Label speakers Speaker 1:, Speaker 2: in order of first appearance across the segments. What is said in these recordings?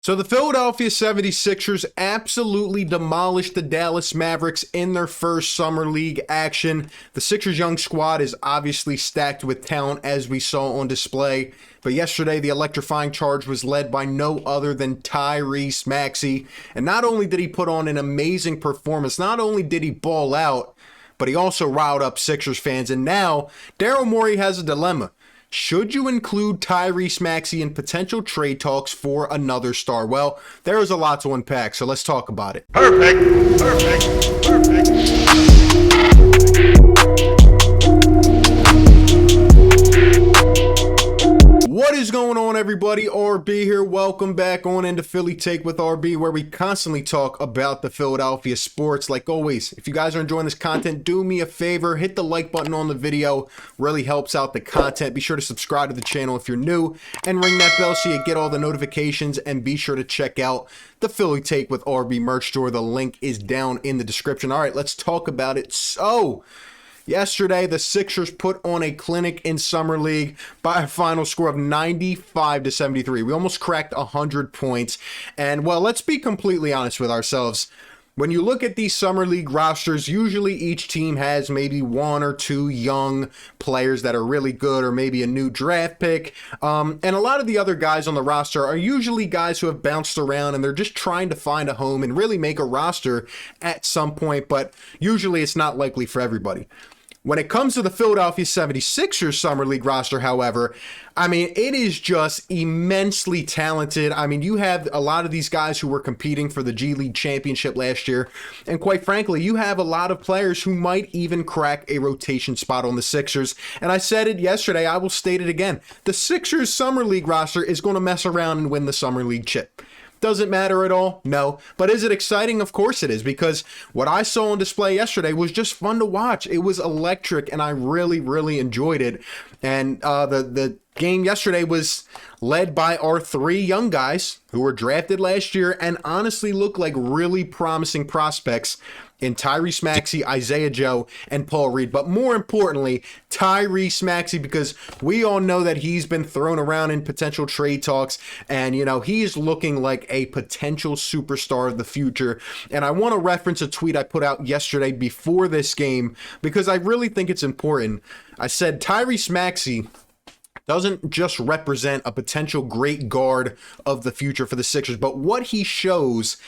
Speaker 1: So the Philadelphia 76ers absolutely demolished the Dallas Mavericks in their first summer league action. The Sixers' young squad is obviously stacked with talent, as we saw on display. But yesterday, the electrifying charge was led by no other than Tyrese Maxey. And not only did he put on an amazing performance, not only did he ball out, but he also riled up Sixers fans. And now, Daryl Morey has a dilemma. Should you include Tyrese Maxey in potential trade talks for another star? Well, there is a lot to unpack, so let's talk about it. Perfect. What is going on, everybody? RB here. Welcome back on into Philly Take with RB, where we constantly talk about the Philadelphia sports. Like always, if you guys are enjoying this content, do me a favor, hit the like button on the video. Really helps out the content. Be sure to subscribe to the channel if you're new and ring that bell so you get all the notifications, and be sure to check out the Philly Take with RB merch store. The link is down in the description. All right, let's talk about it. So, yesterday, the Sixers put on a clinic in Summer League by a final score of 95-73. We almost cracked 100 points. And, well, let's be completely honest with ourselves. When you look at these Summer League rosters, usually each team has maybe one or two young players that are really good, or maybe a new draft pick. And a lot of the other guys on the roster are usually guys who have bounced around and they're just trying to find a home and really make a roster at some point, but usually it's not likely for everybody. When it comes to the Philadelphia 76ers Summer League roster, however, I mean, it is just immensely talented. I mean, you have a lot of these guys who were competing for the G League championship last year. And quite frankly, you have a lot of players who might even crack a rotation spot on the Sixers. And I said it yesterday, I will state it again. The Sixers Summer League roster is going to mess around and win the Summer League chip. Does it matter at all? No. But is it exciting? Of course it is, because what I saw on display yesterday was just fun to watch. It was electric, and I really enjoyed it. And the game yesterday was led by our three young guys who were drafted last year and honestly look like really promising prospects in Tyrese Maxey, Isaiah Joe, and Paul Reed. But more importantly, Tyrese Maxey, because we all know that he's been thrown around in potential trade talks, and, you know, he's looking like a potential superstar of the future. And I want to reference a tweet I put out yesterday before this game, because I really think it's important. I said Tyrese Maxey doesn't just represent a potential great guard of the future for the Sixers, but what he shows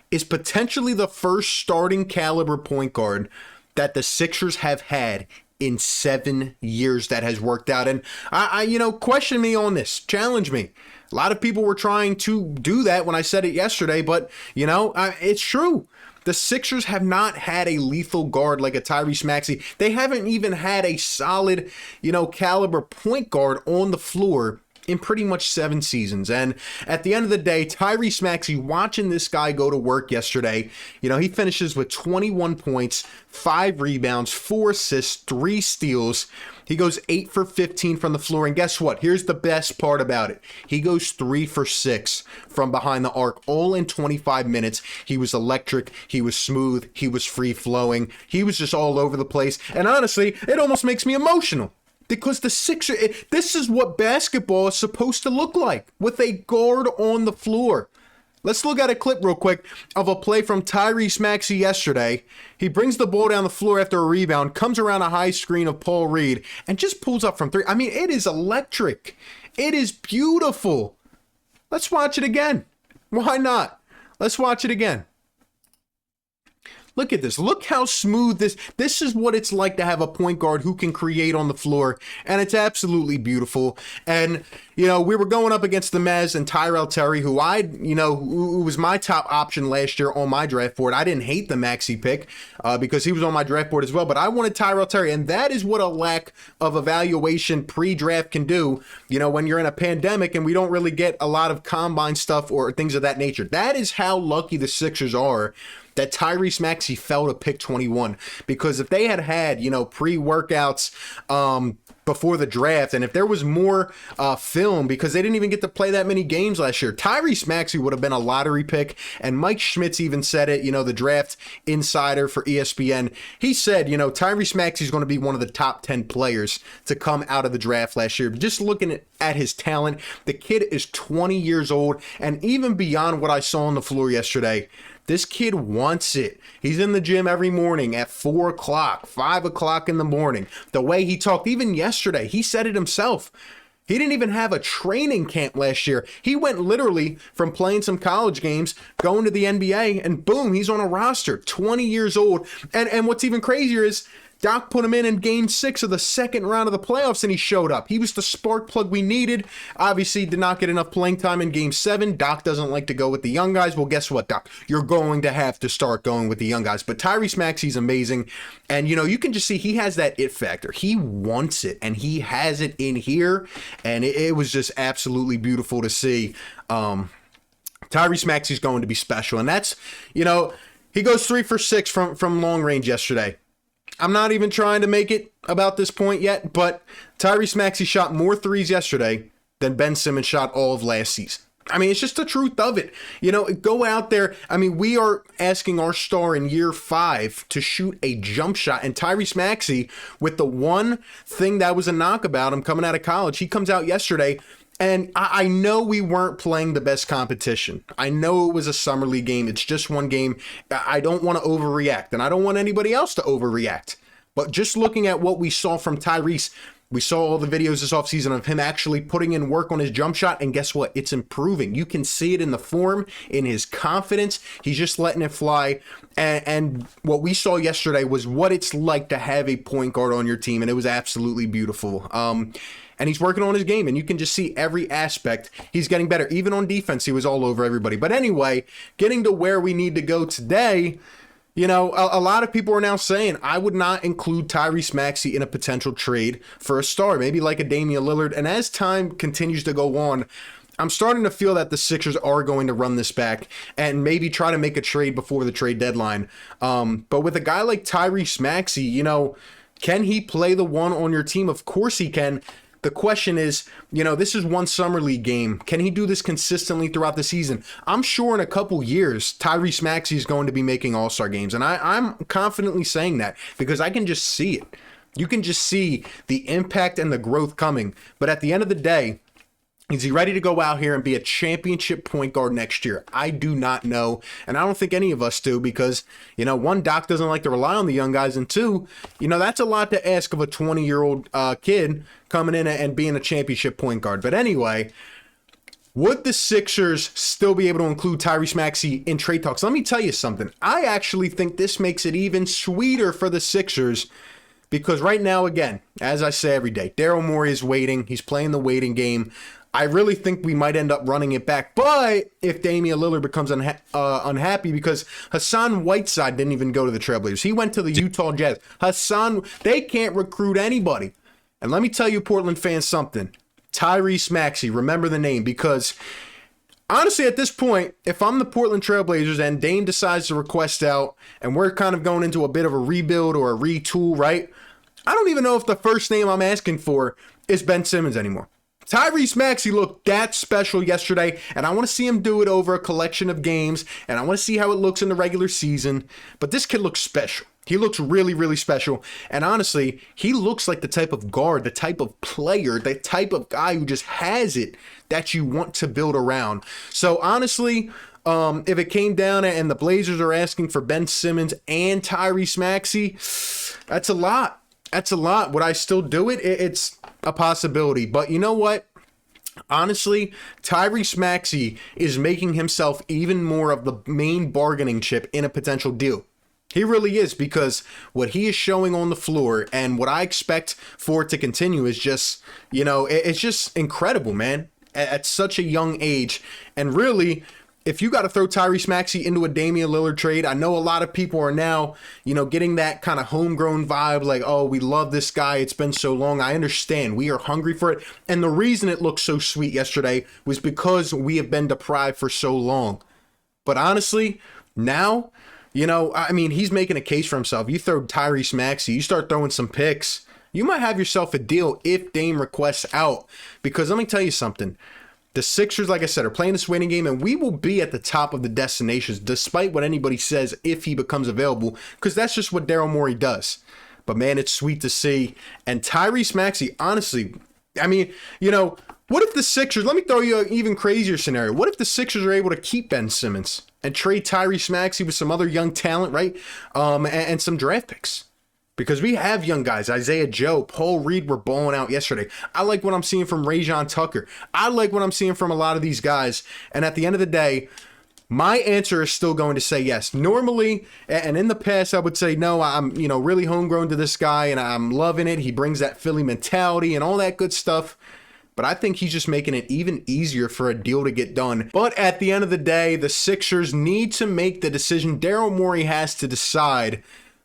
Speaker 1: is potentially the first starting caliber point guard that the Sixers have had in 7 years that has worked out. And question me on this, challenge me. A lot of people were trying to do that when I said it yesterday, but it's true. The Sixers have not had a lethal guard like a Tyrese Maxey. They haven't even had a solid, caliber point guard on the floor in pretty much 7 seasons. And at the end of the day, Tyrese Maxey, watching this guy go to work yesterday, he finishes with 21 points, 5 rebounds, 4 assists, 3 steals. He goes 8 for 15 from the floor. And guess what? Here's the best part about it. He goes 3 for 6 from behind the arc, all in 25 minutes. He was electric. He was smooth. He was free flowing. He was just all over the place. And honestly, it almost makes me emotional. Because the Sixers, this is what basketball is supposed to look like, with a guard on the floor. Let's look at a clip real quick of a play from Tyrese Maxey yesterday. He brings the ball down the floor after a rebound, comes around a high screen of Paul Reed, and just pulls up from 3. I mean, it is electric. It is beautiful. Let's watch it again. Why not? Let's watch it again. Look at this. Look how smooth this is what it's like to have a point guard who can create on the floor, and it's absolutely beautiful. And, we were going up against the Mavs and Tyrell Terry, who who was my top option last year on my draft board. I didn't hate the Maxey pick because he was on my draft board as well, but I wanted Tyrell Terry, and that is what a lack of evaluation pre-draft can do, when you're in a pandemic and we don't really get a lot of combine stuff or things of that nature. That is how lucky the Sixers are that Tyrese Maxey fell to pick 21, because if they had pre-workouts before the draft, and if there was more film, because they didn't even get to play that many games last year, Tyrese Maxey would have been a lottery pick. And Mike Schmitz even said it, the draft insider for ESPN. He said, Tyrese Maxey is going to be one of the top 10 players to come out of the draft last year. Just looking at at his talent. The kid is 20 years old, and even beyond what I saw on the floor yesterday, this kid wants it. He's in the gym every morning at 4 o'clock, 5 o'clock in the morning. The way he talked, even yesterday, he said it himself. He didn't even have a training camp last year. He went literally from playing some college games, going to the NBA, and boom, he's on a roster, 20 years old. And what's even crazier is Doc put him in game 6 of the second round of the playoffs, and he showed up. He was the spark plug we needed. Obviously, did not get enough playing time in game 7. Doc doesn't like to go with the young guys. Well, guess what, Doc? You're going to have to start going with the young guys. But Tyrese Maxey's amazing. And, you can just see he has that it factor. He wants it, and he has it in here. And it was just absolutely beautiful to see. Tyrese Maxey's going to be special. And that's, he goes 3 for 6 from long range yesterday. I'm not even trying to make it about this point yet, but Tyrese Maxey shot more threes yesterday than Ben Simmons shot all of last season. I mean, it's just the truth of it. Go out there. I mean, we are asking our star in year 5 to shoot a jump shot, and Tyrese Maxey, with the one thing that was a knock about him coming out of college, he comes out yesterday. And I know we weren't playing the best competition. I know it was a summer league game. It's just one game. I don't want to overreact, and I don't want anybody else to overreact. But just looking at what we saw from Tyrese, we saw all the videos this offseason of him actually putting in work on his jump shot, and guess what? It's improving. You can see it in the form, in his confidence. He's just letting it fly. And what we saw yesterday was what it's like to have a point guard on your team, and it was absolutely beautiful. And he's working on his game, and you can just see every aspect. He's getting better. Even on defense, he was all over everybody. But anyway, getting to where we need to go today, a lot of people are now saying I would not include Tyrese Maxey in a potential trade for a star, maybe like a Damian Lillard. And as time continues to go on, I'm starting to feel that the Sixers are going to run this back and maybe try to make a trade before the trade deadline. But with a guy like Tyrese Maxey, can he play the one on your team? Of course he can. The question is, this is one summer league game. Can he do this consistently throughout the season? I'm sure in a couple years, Tyrese Maxey is going to be making all-star games. And I'm confidently saying that because I can just see it. You can just see the impact and the growth coming. But at the end of the day, is he ready to go out here and be a championship point guard next year? I do not know, and I don't think any of us do because, one, Doc doesn't like to rely on the young guys, and two, that's a lot to ask of a 20-year-old kid coming in and being a championship point guard. But anyway, would the Sixers still be able to include Tyrese Maxey in trade talks? Let me tell you something. I actually think this makes it even sweeter for the Sixers because right now, again, as I say every day, Daryl Morey is waiting. He's playing the waiting game. I really think we might end up running it back. But if Damian Lillard becomes unhappy because Hassan Whiteside didn't even go to the Trailblazers. He went to the Utah Jazz. They can't recruit anybody. And let me tell you, Portland fans, something. Tyrese Maxey, remember the name, because honestly, at this point, if I'm the Portland Trailblazers and Dame decides to request out and we're kind of going into a bit of a rebuild or a retool, right? I don't even know if the first name I'm asking for is Ben Simmons anymore. Tyrese Maxey looked that special yesterday, and I want to see him do it over a collection of games, and I want to see how it looks in the regular season. But this kid looks special. He looks really, really special. And honestly, he looks like the type of guard, the type of player, the type of guy who just has it that you want to build around. So honestly, if it came down and the Blazers are asking for Ben Simmons and Tyrese Maxey, that's a lot. That's a lot. Would I still do it? It's a possibility. But you know what? Honestly, Tyrese Maxey is making himself even more of the main bargaining chip in a potential deal. He really is, because what he is showing on the floor and what I expect for it to continue is just, it's just incredible, man, at such a young age. And really, if you got to throw Tyrese Maxey into a Damian Lillard trade, I know a lot of people are now, getting that kind of homegrown vibe like, oh, we love this guy. It's been so long. I understand. We are hungry for it. And the reason it looked so sweet yesterday was because we have been deprived for so long. But honestly, now, he's making a case for himself. You throw Tyrese Maxey, you start throwing some picks, you might have yourself a deal if Dame requests out. Because let me tell you something. The Sixers, like I said, are playing this winning game, and we will be at the top of the destinations, despite what anybody says, if he becomes available, because that's just what Daryl Morey does. But man, it's sweet to see. And Tyrese Maxey, honestly, What if the Sixers, let me throw you an even crazier scenario. What if the Sixers are able to keep Ben Simmons and trade Tyrese Maxey with some other young talent, right? And some draft picks? Because we have young guys. Isaiah Joe, Paul Reed were balling out yesterday. I like what I'm seeing from Rajon Tucker. I like what I'm seeing from a lot of these guys. And at the end of the day, my answer is still going to say yes. Normally, and in the past, I would say no. I'm, really homegrown to this guy, and I'm loving it. He brings that Philly mentality and all that good stuff. But I think he's just making it even easier for a deal to get done. But at the end of the day, the Sixers need to make the decision. Daryl Morey has to decide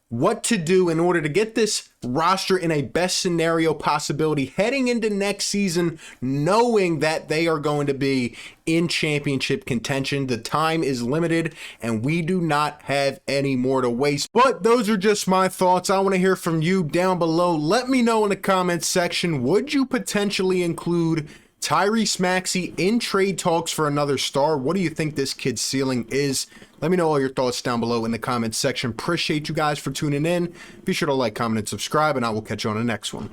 Speaker 1: what to do in order to get this roster in a best scenario possibility heading into next season, knowing that they are going to be in championship contention. The time is limited and we do not have any more to waste. But those are just my thoughts. I want to hear from you down below. Let me know in the comments section, would you potentially include Tyrese Maxey in trade talks for another star? What do you think this kid's ceiling is? Let me know all your thoughts down below in the comments section. Appreciate you guys for tuning in. Be sure to like, comment, and subscribe, and I will catch you on the next one.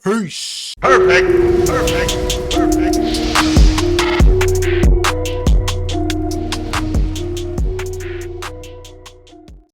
Speaker 1: Peace.
Speaker 2: Perfect.